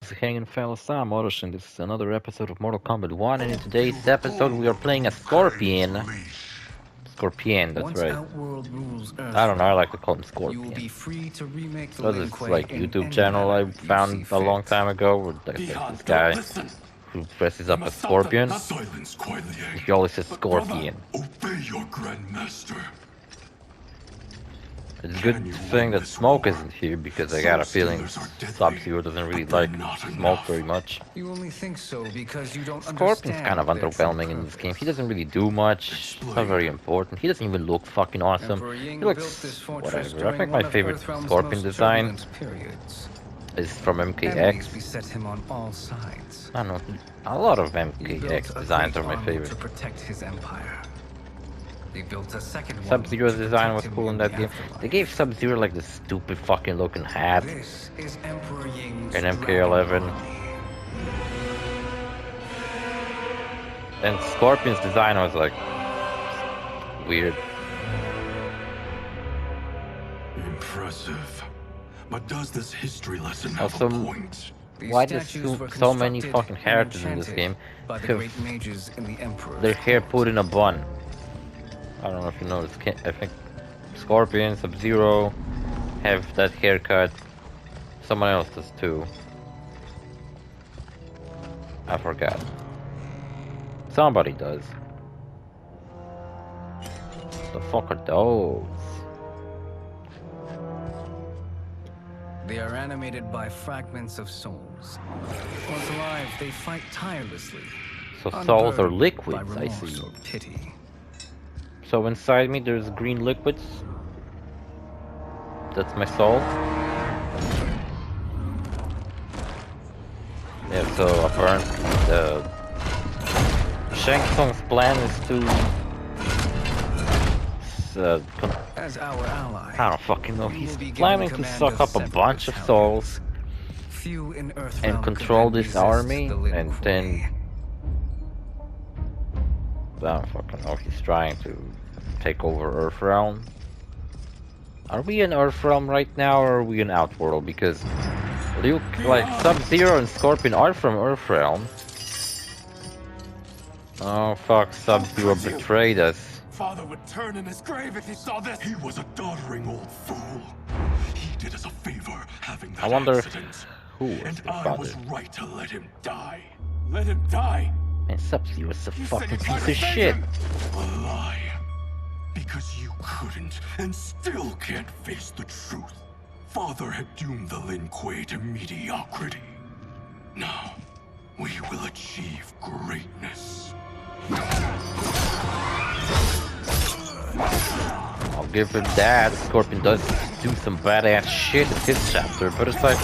How's it hanging, fellas? I'm OrosZ, and this is another episode of Mortal Kombat 1, and in today's episode we are playing a Scorpion. Scorpion, that's right. I don't know, I like to call him Scorpion. So this is like YouTube channel I found a long time ago, where there's this guy who dresses up as Scorpion. He always says Scorpion. Obey your grandmaster. It's a good thing that Smoke isn't here, because I got a feeling Sub-Zero doesn't really like Smoke very much. You only think so because you don't Scorpion's kind of underwhelming in this game. He doesn't really do much. It's not very important. He doesn't even look fucking awesome. He looks whatever. I think my favorite Scorpion design is from MKX. I don't know. A lot of MKX designs are my favorite. Sub-Zero's design was cool in that game. They gave Sub-Zero like this stupid fucking looking hat in MK11. And Scorpion's design was like weird. Impressive. But does this history lesson have a point? Why there's so many fucking characters in this game? Because their hair put in a bun. I don't know if you noticed. I think Scorpion, Sub-Zero have that haircut. Someone else does too. I forgot. Somebody does. The fuck are those? They are animated by fragments of souls. Once alive, they fight tirelessly. So souls are liquids, I see. Pity. So inside me there's green liquids. That's my soul. Yeah, so apparently Shang Tsung's plan is to as our ally, I don't fucking know. He's planning to suck up a bunch of souls and control this army, and then I don't fucking know. He's trying to take over Earthrealm. Are we in Earthrealm right now, or are we in Outworld? Because Luke, like Sub-Zero and Scorpion are from Earthrealm. Oh fuck! Sub-Zero betrayed us. Father would turn in his grave if he saw this. He was a doddering old fool. He did us a favor having that accident. Who was and his I father? was right to let him die. Let him die. And Sub-Zero's a fucking piece of shit. A lie. Because you couldn't and still can't face the truth. Father had doomed the Lin Kuei to mediocrity. Now, we will achieve greatness. I'll give him that. Scorpion does do some badass shit in his chapter, but it's like...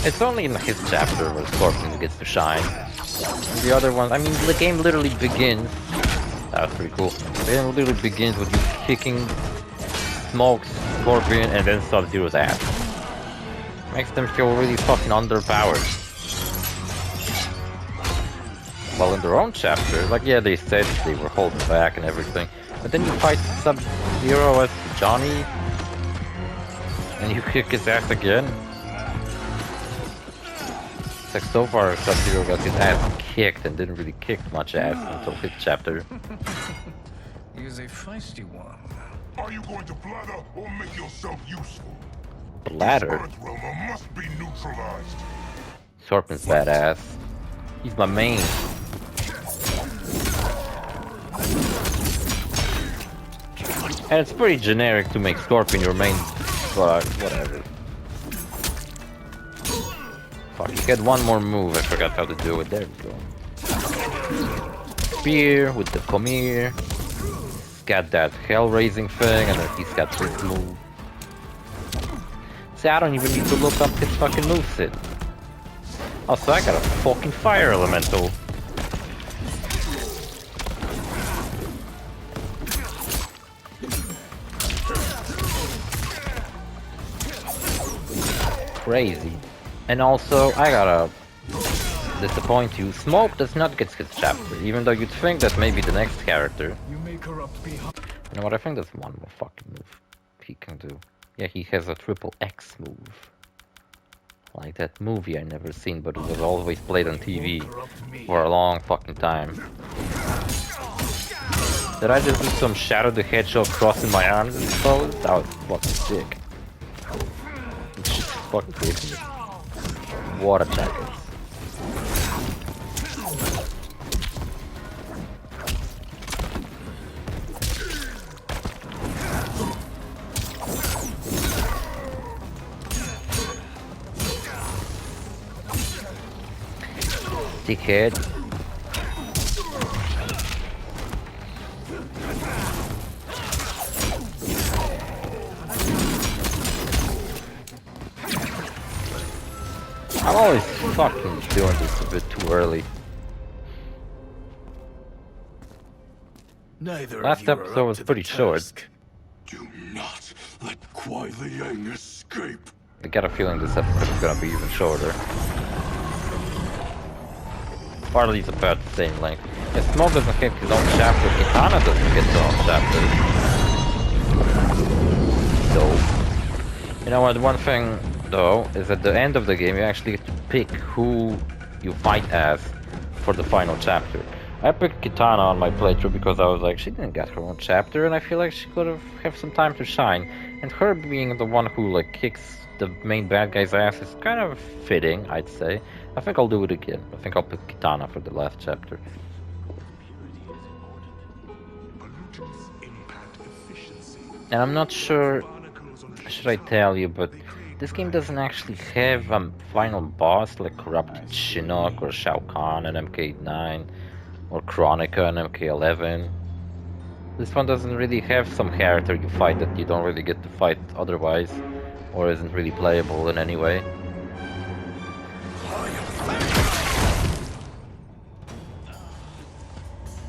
It's only in his chapter where Scorpion gets to shine. And the other one, I mean, the game literally begins... That was pretty cool. The game literally begins with you kicking Smoke's, Scorpion, and then Sub-Zero's ass. Makes them feel really fucking underpowered. Well, in their own chapter, like, yeah, they said they were holding back and everything. But then you fight Sub-Zero as Johnny, and you kick his ass again. It's like, so far Sub-Zero got his ass kicked and didn't really kick much ass until his chapter. He's a feisty one. Are you going to blather or make yourself useful? Blather? Earthrealmer must be neutralized. Scorpion's badass. He's my main. And it's pretty generic to make Scorpion your main, but whatever. Fuck, he had one more move, I forgot how to do it. There we go. Spear with the Komir. He's got that hell-raising thing, and then he's got this move. See, I don't even need to look up his fucking moveset. Also, I got a fucking fire elemental. Crazy. And also, I gotta disappoint you. Smoke does not get his chapter, even though you'd think that maybe the next character. You know what? I think that's one more fucking move he can do. Yeah, he has a triple X move. Like that movie I never seen, but it was always played on TV for a long fucking time. Did I just do some Shadow the Hedgehog crossing my arms and pose? That was fucking sick. It's just fucking crazy. Water jackets. Dickhead. I'm always fucking doing this a bit too early. Last episode was pretty short. Do not let Kuai Liang escape. I got a feeling this episode is gonna be even shorter. Or at least about the same length. If Smoke doesn't get his own chapter, Kitana doesn't get his own chapter. So, you know what, one thing though, is at the end of the game you actually get to pick who you fight as for the final chapter. I picked Kitana on my playthrough because I was like, she didn't get her own chapter and I feel like she could have some time to shine. And her being the one who like kicks the main bad guy's ass is kind of fitting, I'd say. I think I'll do it again. I think I'll pick Kitana for the last chapter. And I'm not sure, should I tell you, but this game doesn't actually have a final boss like Corrupted Shinnok or Shao Kahn in MK9 or Chronica in MK11. This one doesn't really have some character you fight that you don't really get to fight otherwise, or isn't really playable in any way.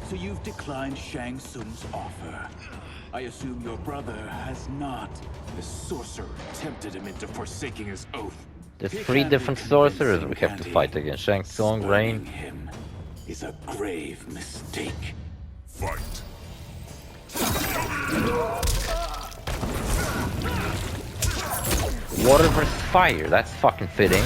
So you've declined Shang Tsung's offer. I assume your brother has not. The sorcerer tempted him into forsaking his oath. There's 3 different sorcerers we have to fight against. Shang Tsung, Spoiling Rain. him is a grave mistake. Fight. Water versus fire, that's fucking fitting.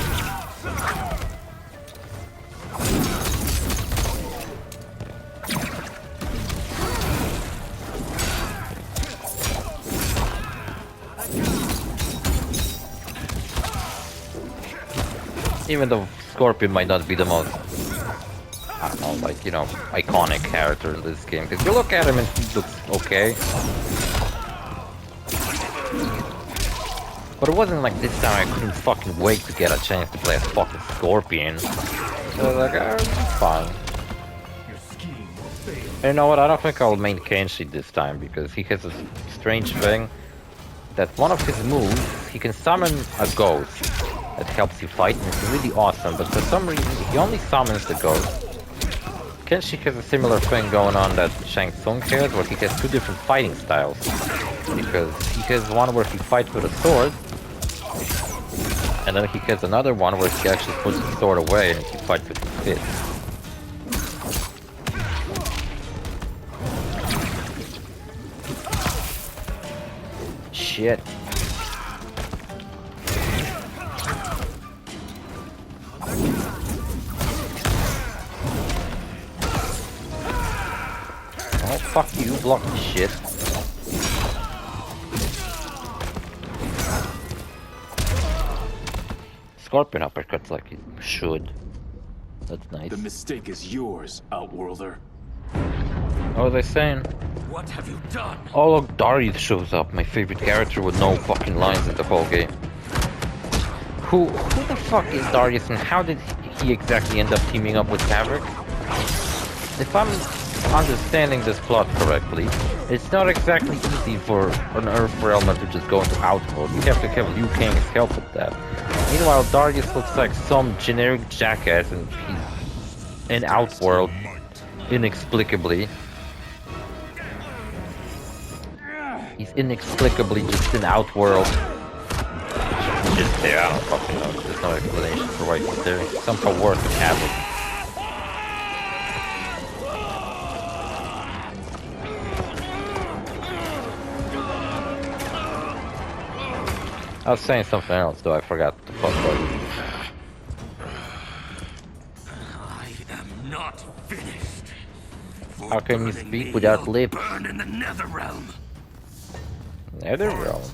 Even though Scorpion might not be the most, I don't know, like, you know, iconic character in this game. Because you look at him and he looks okay. But it wasn't like this time I couldn't fucking wait to get a chance to play as fucking Scorpion. So I was like, oh, it's fine. And you know what, I don't think I'll main Kenshi this time, because he has a strange thing that one of his moves, he can summon a ghost that helps you fight, and it's really awesome, but for some reason he only summons the ghost. Kenshi has a similar thing going on that Shang Tsung has, where he has 2 different fighting styles. Because he has one where he fights with a sword, and then he has another one where he actually puts the sword away and he fights with his fist. Shit. Oh, fuck you, block the shit. Scorpion uppercuts like he should. That's nice. The mistake is yours, Outworlder. What was I saying? What have you done? Oh look, Darius shows up, my favorite character with no fucking lines in the whole game. Who the fuck is Darius and how did he exactly end up teaming up with Maverick? If I'm understanding this plot correctly, it's not exactly easy for an Earth realmer to just go into Outworld. You have to have Liu Kang's help with that. Meanwhile, Darius looks like some generic jackass and he's in Outworld inexplicably. He's inexplicably just in Outworld. Just there, I don't fucking know. There's no explanation for why he's there. Somehow worth having. I was saying something else though, I forgot what the fuck was. finished. How can you speak without lips? Burn in the nether realm. Netherrealm.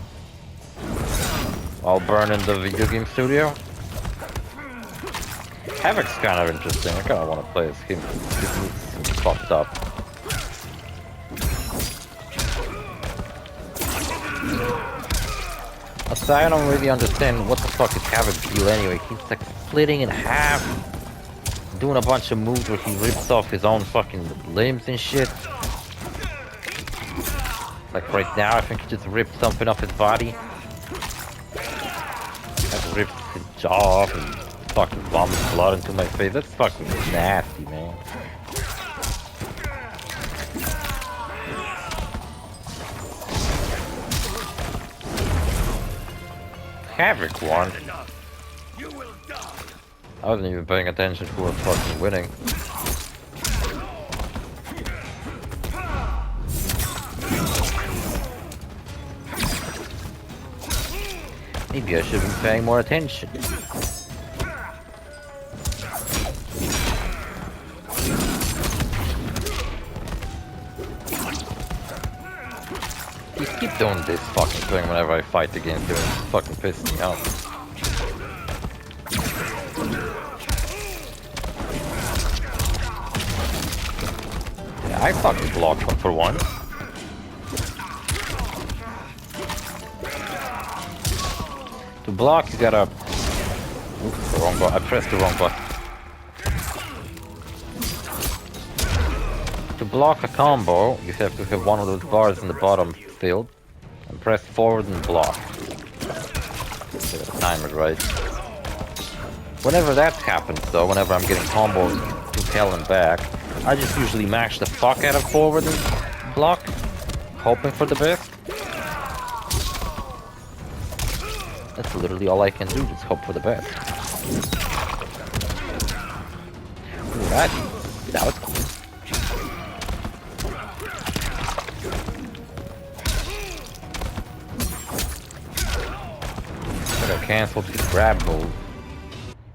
I'll burn in the video game studio. Havoc's kind of interesting. I kind of want to play as him. His moves seem fucked up. Also, I don't really understand what the fuck is Havoc's deal anyway. He's like splitting in half, doing a bunch of moves where he rips off his own fucking limbs and shit. Like right now, I think he just ripped something off his body. Like ripped his jaw off and fucking vomits blood into my face. That's fucking nasty, man. Havoc won. I wasn't even paying attention who was fucking winning. Maybe I should be paying more attention. You keep doing this fucking thing whenever I fight against you. It's fucking pissing me off. Yeah, I fucking blocked one for once. To block, you gotta... Oops, the wrong button. I pressed the wrong button. To block a combo, you have to have one of those bars in the bottom filled, and press forward and block. Get the timer right. Whenever that happens though, whenever I'm getting combos to hell and back, I just usually mash the fuck out of forward and block, hoping for the best. That's literally all I can do, just hope for the best. Ooh, that was cool. I canceled his grab hold.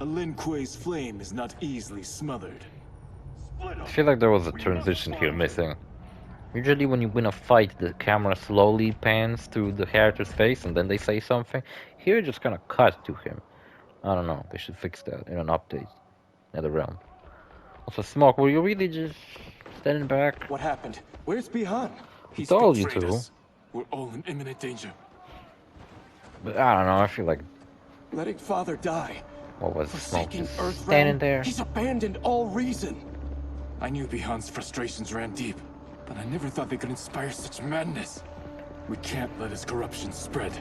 A Lin Kuei's flame is not easily smothered. I feel like there was a transition here missing. Usually when you win a fight, the camera slowly pans through the character's face and then they say something. Here it just kind of cut to him. I don't know, they should fix that in an update. NetherRealm. Also, Smoke, were you really just standing back? What happened? Where's Bihan? He told you to. We're all in imminent danger. But I don't know, I feel like... Letting father die. What was Smoke Forsaking just Earth standing realm, there? He's abandoned all reason. I knew Bihan's frustrations ran deep, but I never thought they could inspire such madness. We can't let his corruption spread.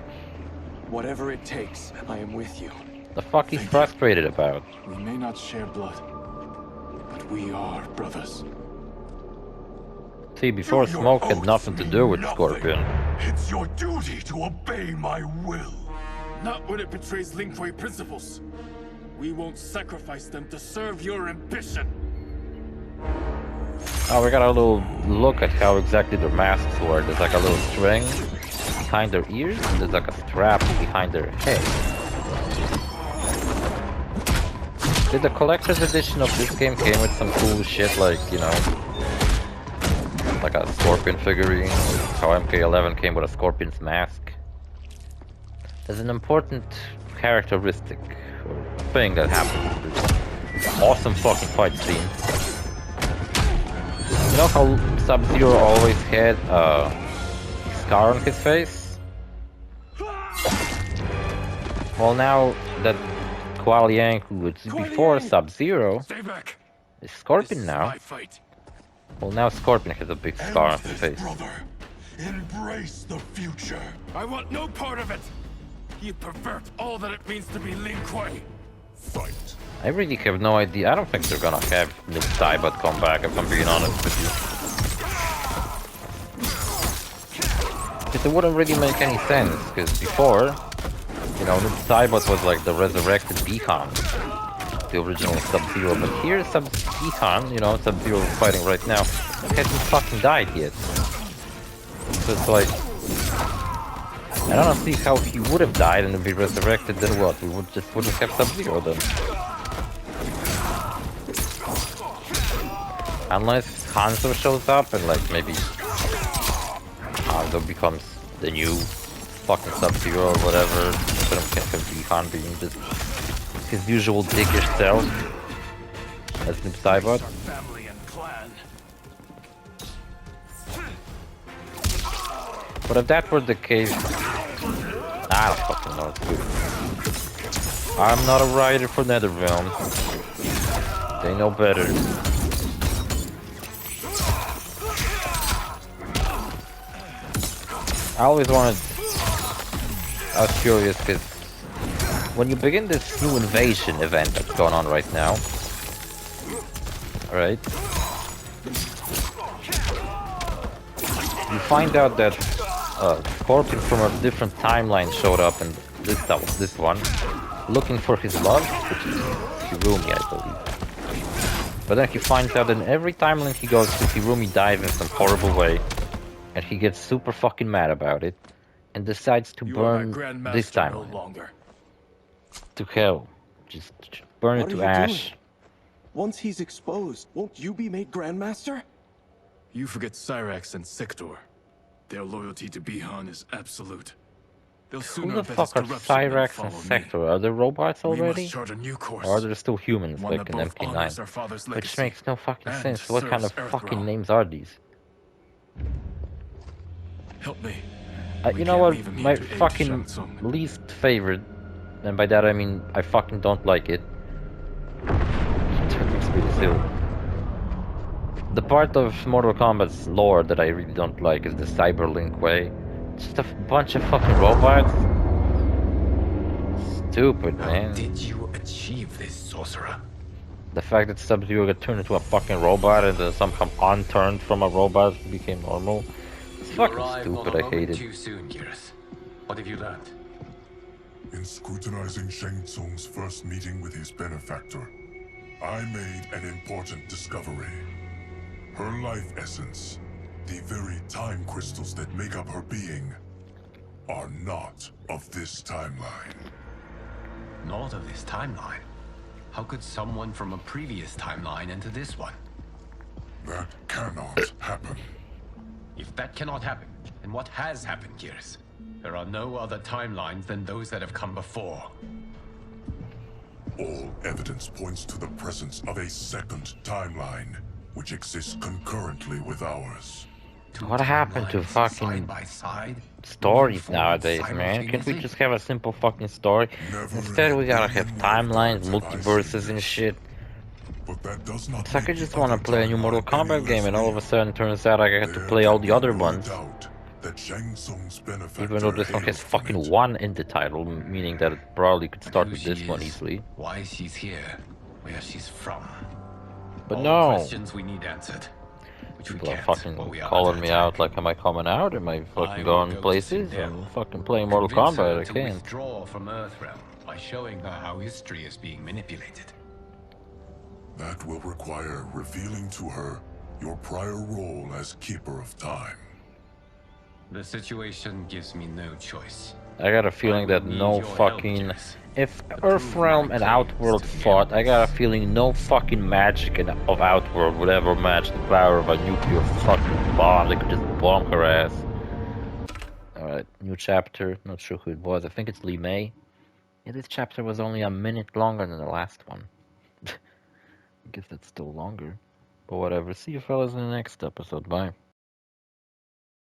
Whatever it takes, I am with you. The fuck he's frustrated about? We may not share blood, but we are brothers. See, before Your Smoke had oaths nothing to mean do with nothing. Scorpion. It's your duty to obey my will. Not when it betrays Lin Kuei principles. We won't sacrifice them to serve your ambition. Oh, we got a little look at how exactly their masks work. There's like a little string behind their ears, and there's like a strap behind their head. Did the collector's edition of this game came with some cool shit like, you know, like a Scorpion figurine, how MK11 came with a Scorpion's mask? There's an important characteristic, or thing that happens in this awesome fucking fight scene. You know how Sub-Zero always had a scar on his face? Well, now that Kuai Liang, who was before Sub-Zero, is Scorpion now. Well, now Scorpion has a big scar on his face. Brother, embrace the future. I want no part of it. You pervert all that it means to be Lin Kuei. Fight. I really have no idea. I don't think they're gonna have Noob Saibot come back, if I'm being honest with you. Because it wouldn't really make any sense, because before, you know, Noob Saibot was like the resurrected Bihan, the original Sub-Zero, but here Bihan, you know, Sub-Zero fighting right now, hasn't fucking died yet. So it's like, I don't see how he would have died and be resurrected, then what? We wouldn't have Sub-Zero then. Unless Hanzo shows up and like maybe Hanzo becomes the new fucking Sub-Zero or whatever, instead of Bihan being just his usual dickish self as Noob Saibot. Family and clan. But if that were the case, I don't fucking know. It's good. I'm not a writer for NetherRealm. They know better. I always wanted. I was curious because when you begin this new invasion event that's going on right now, right? You find out that Scorpion from a different timeline showed up, and this one, looking for his love, which is Hirumi, I believe. But then he finds out in every timeline he goes to, Hirumi dies in some horrible way, and he gets super fucking mad about it, and decides to burn this timeline to hell. Just burn it to ash. Once he's exposed, won't you be made Grandmaster? You forget Cyrax and Sector. Their loyalty to Bihan is absolute. They'll Who sooner the bet fuck are his corruption than Cyrax follow and me. Sector? Are they robots We already? must chart a new course. Or are there still humans One like that in both honors our MP9? father's Which legacy makes no fucking and sense. What kind of serves fucking Earthrealm. names are these? Help me. You We know can't what? leave him My here to aid fucking Shang Tsung. least favorite, and by that I mean I fucking don't like it. The part of Mortal Kombat's lore that I really don't like is the Cyberlink way. Just a bunch of fucking robots. Stupid, man. Did you achieve this, sorcerer? The fact that Sub-Zero got turned into a fucking robot and then somehow unturned from a robot became normal. It's fucking stupid, I hate it. Too soon, Geras. What have you learned? In scrutinizing Shang Tsung's first meeting with his benefactor, I made an important discovery. Her life essence, the very time crystals that make up her being, are not of this timeline. Not of this timeline. How could someone from a previous timeline enter this one? That cannot happen. If that cannot happen, then what has happened, Geras? There are no other timelines than those that have come before. All evidence points to the presence of a second timeline, which exists concurrently with ours. What happened to Timelines fucking side by side, stories moving forward nowadays, man? Can't we simultaneously? just have a simple fucking story? Never Instead, we gotta in a have million timelines, lifetimes have I multiverses, seen and this. shit. But that does not It's like I make just the wanna other play a new Mortal timeline Kombat any game, and less all of a real. sudden turns out I get to There play all can the other be no ones. doubt that Shang Tsung's benefactor Even though this one has hails from fucking it. 1 in the title, meaning that it probably could start Who with this she one is, easily. Why she's here, where she's from. But All no! questions we need answered. Which we People are can't, fucking while we are calling under me attack. out like, am I coming out? Am I fucking will going go to places? Sindel. I'm fucking playing Mortal Convince her Kombat, I to can't. withdraw from Earthrealm by showing her how history is being manipulated. That will require revealing to her your prior role as Keeper of Time. The situation gives me no choice. I got a feeling that need no your help, fucking... Jess. If To prove Earthrealm my and claims Outworld to the fought, I got a Empress. feeling no fucking magic of Outworld would ever match the power of a nuclear fucking bomb that could just bomb her ass. Alright, new chapter. Not sure who it was. I think it's Lee May. Yeah, this chapter was only a minute longer than the last one. I guess that's still longer. But whatever. See you fellas in the next episode. Bye.